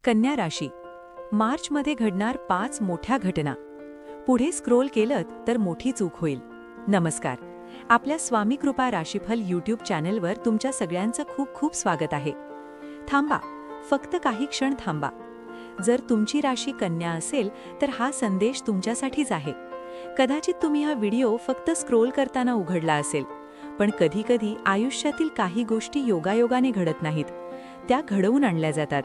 कन्या राशी मार्चमध्ये घडणार 5 मोठ्या घटना. पुढे स्क्रोल केलं तर मोठी चूक होईल. नमस्कार, आपल्या स्वामी कृपा राशीफल यूट्यूब चॅनलवर तुमच्या सगळ्यांचं खूप खूप स्वागत आहे. थांबा, फक्त काही क्षण थांबा. जर तुमची राशी कन्या असेल तर हा संदेश तुमच्यासाठीच आहे. कदाचित तुम्ही हा व्हिडिओ फक्त स्क्रोल करताना उघडला असेल, पण कधी-कधी आयुष्यातील काही गोष्टी योगायोगाने घडत नाहीत, त्या घडवून आणल्या जातात.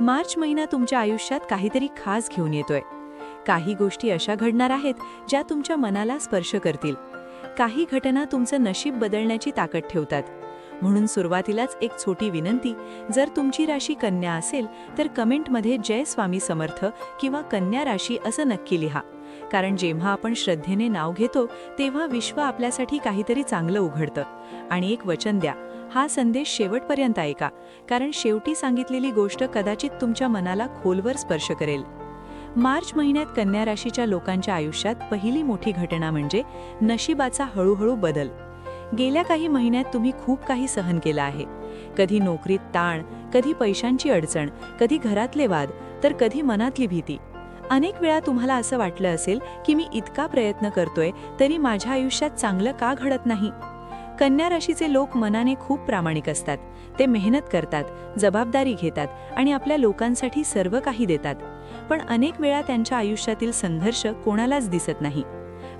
मार्च महिना तुमच्या आयुष्यात काहीतरी खास घेऊन येतोय. काही गोष्टी अशा घडणार आहेत ज्या तुमच्या मनाला स्पर्श करतील. काही घटना तुमचं नशीब बदलण्याची ताकद ठेवतात. म्हणून सुरुवातीलाच एक छोटी विनंती, जर तुमची राशी कन्या असेल तर कमेंटमध्ये जय स्वामी समर्थ किंवा कन्या राशी असं नक्की लिहा. कारण जेव्हा आपण श्रद्धेने नाव घेतो तेव्हा विश्व आपल्यासाठी काहीतरी चांगलं उघडतं. आणि एक वचन द्या, हा संदेश शेवटपर्यंत ऐका, कारण शेवटी सांगितलेली गोष्ट कदाचित तुमच्या मनाला खोलवर स्पर्श करेल. मार्च महिन्यात कन्या राशीच्या लोकांच्या आयुष्यात पहिली मोठी घटना म्हणजे नशिबाचा हळूहळू बदल. गेल्या काही महिन्यात तुम्ही खूप काही सहन केलं आहे. कधी नोकरीत ताण, कधी पैशांची अडचण, कधी घरातले वाद, तर कधी मनातली भीती. अनेक वेळा तुम्हाला असं वाटलं असेल की मी इतका प्रयत्न करतोय तरी माझ्या आयुष्यात चांगलं का घडत नाही. कन्या राशीचे लोक मनाने खूप प्रामाणिक असतात. ते मेहनत करतात, जबाबदारी घेतात आणि आपल्या लोकांसाठी सर्व काही देतात. पण अनेक वेळा त्यांच्या आयुष्यातील संघर्ष कोणालाच दिसत नाही.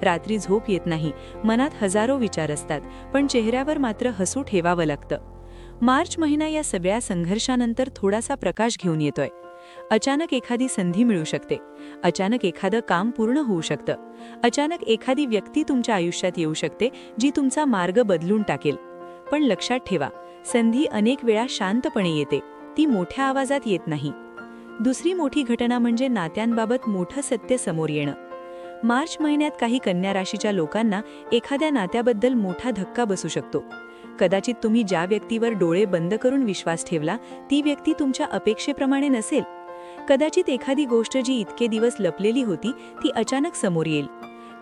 रात्री झोप येत नाही, मनात हजारो विचार असतात, पण चेहऱ्यावर मात्र हसू ठेवावं लागतं. मार्च महिना या सगळ्या संघर्षानंतर थोडासा प्रकाश घेऊन येतोय. अचानक एखादी संधी मिळू शकते, अचानक एखादं काम पूर्ण होऊ शकतं, अचानक एखादी व्यक्ती तुमच्या आयुष्यात येऊ शकते जी तुमचा मार्ग बदलून टाकेल. पण लक्षात ठेवा, संधी अनेक वेळा शांतपणे येते, ती मोठ्या आवाजात येत नाही. दुसरी मोठी घटना म्हणजे नात्यांबाबत मोठं सत्य समोर येणं. मार्च महिन्यात काही कन्या राशीच्या लोकांना एखाद्या नात्याबद्दल मोठा धक्का बसू शकतो. कदाचित तुम्ही ज्या व्यक्तीवर डोळे बंद करून विश्वास ठेवला ती व्यक्ती तुमच्या अपेक्षेप्रमाणे नसेल. कदाचित एखादी गोष्ट जी इतके दिवस लपलेली होती ती अचानक समोर येईल.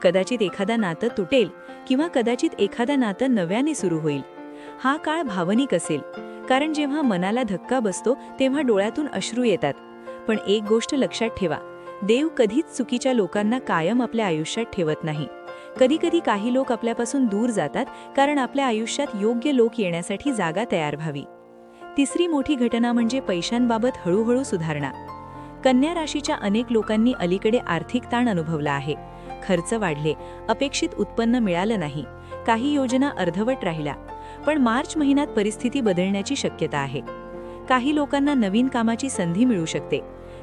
कदाचित एखादा नातं तुटेल किंवा कदाचित एखादा नातं नव्याने सुरू होईल. हा काळ भावनिक असेल, कारण जेव्हा मनाला धक्का बसतो तेव्हा डोळ्यातून अश्रू येतात. पण एक गोष्ट लक्षात ठेवा, देव कधीच चुकीच्या लोकांना कायम आपल्या आयुष्यात ठेवत नाही. कधी-कधी काही लोक आपल्यापासून दूर जातात कारण आपल्या आयुष्यात योग्य लोक येण्यासाठी जागा तयार व्हावी. तिसरी मोठी घटना म्हणजे पैशांबाबत हळूहळू सुधारणा. कन्या राशीच्या अनेक लोकांनी अलीकडे आर्थिक ताण अनुभवला आहे. खर्च वाढले, अपेक्षित उत्पन्न मिळालं नाही, काही योजना अर्धवट राहिल्या. पण मार्च महिन्यात परिस्थिती बदलण्याची शक्यता आहे. काही लोकांना नवीन कामाची संधी मिळू शकते,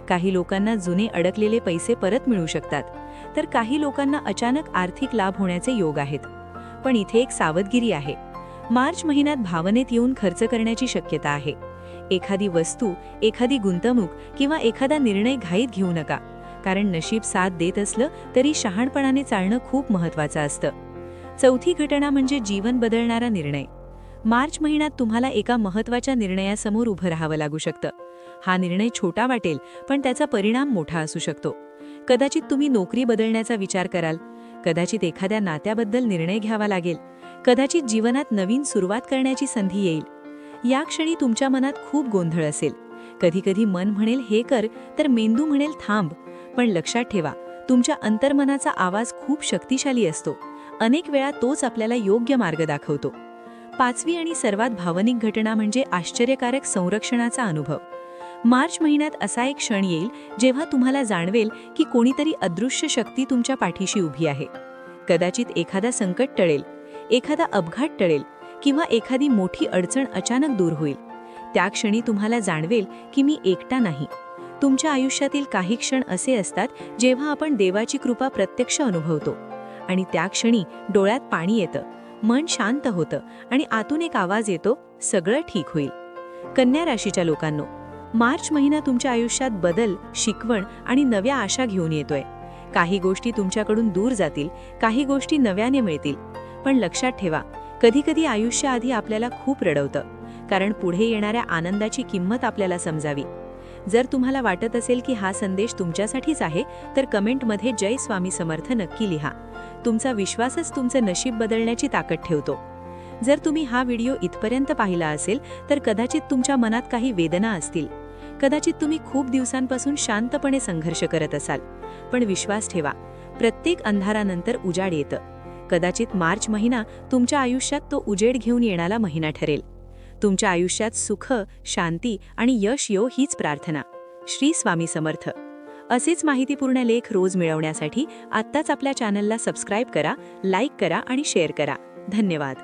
काही लोकांना जुने अडकलेले पैसे परत मिळू शकतात, तर काही लोकांना अचानक आर्थिक लाभ होण्याचे योग आहेत. पण इथे एक सावधगिरी आहे. मार्च महिन्यात भावनेत येऊन खर्च करण्याची शक्यता आहे. एखादी वस्तू, एखादी गुंतवणूक किंवा एखादा निर्णय घाईत घेऊ नका, कारण नशीब साथ देत असलं तरी शहाणपणाने चालणं खूप महत्त्वाचं असतं. चौथी घटना म्हणजे जीवन बदलणारा निर्णय. मार्च महिन्यात तुम्हाला एका महत्त्वाच्या निर्णयासमोर उभं राहावं लागू शकतं. हा निर्णय छोटा वाटेल, पण त्याचा परिणाम मोठा असू शकतो. कदाचित तुम्ही नोकरी बदलण्याचा विचार कराल, कदाचित एखाद्या नात्याबद्दल निर्णय घ्यावा लागेल, कदाचित जीवनात नवीन सुरुवात करण्याची संधी येईल. या क्षणी तुमच्या मनात खूप गोंधळ असेल. कधी-कधी मन म्हणेल हे कर, तर मेंदू म्हणेल थांब. पण लक्षात ठेवा, तुमच्या अंतर्मनाचा आवाज खूप शक्तिशाली असतो. अनेक वेळा तोच आपल्याला योग्य मार्ग दाखवतो. पाचवी आणि सर्वात भावनिक घटना म्हणजे आश्चर्यकारक संरक्षणाचा अनुभव. मार्च महिन्यात असा एक क्षण येईल जेव्हा तुम्हाला जाणवेल की कोणीतरी अदृश्य शक्ती तुमच्या पाठीशी उभी आहे. कदाचित एखादा संकट टळेल, एखादा अपघात टळेल किंवा एखादी मोठी अडचण अचानक दूर होईल. त्या क्षणी तुम्हाला जाणवेल की मी एकटा नाही. तुमच्या आयुष्यातील काही क्षण असे असतात जेव्हा आपण देवाची कृपा प्रत्यक्ष अनुभवतो. आणि त्या क्षणी डोळ्यात पाणी येतं, मन शांत होतं आणि आतून एक आवाज येतो, सगळं ठीक होईल. कन्या राशीच्या लोकांनो, मार्च महिना तुमच्या आयुष्यात बदल, शिकवण आणि नव्या आशा घेऊन येतोय. काही गोष्टी तुमच्याकडून दूर जातील, काही गोष्टी नव्याने मिळतील. पण लक्षात ठेवा, कधी-कधी आयुष्य आधी आपल्याला खूप रडवतं, कारण पुढे येणाऱ्या आनंदाची किंमत आपल्याला समजावी. जर तुम्हाला वाटत असेल की हा संदेश तुमच्यासाठीच आहे, तर कमेंटमध्ये जय स्वामी समर्थ नक्की लिहा. तुमचा विश्वासच तुमचं नशीब बदलण्याची ताकद ठेवतो. जर तुम्ही हा व्हिडिओ इथपर्यंत पाहिला असेल तर कदाचित तुमच्या मनात काही वेदना असतील, कदाचित तुम्ही खूप दिवसांपासून शांतपणे संघर्ष करत असाल, पण विश्वास ठेवा, प्रत्येक अंधारानंतर उजाड येतं. कदाचित मार्च महिना तुमच्या आयुष्यात तो उजेड घेऊन येणारा महिना ठरेल. तुमच्या आयुष्यात सुख, शांती आणि यश येवो हीच प्रार्थना. श्री स्वामी समर्थ. असेच माहितीपूर्ण लेख रोज मिळवण्यासाठी आत्ताच आपल्या चॅनलला सबस्क्राईब करा, लाईक करा आणि शेअर करा. धन्यवाद.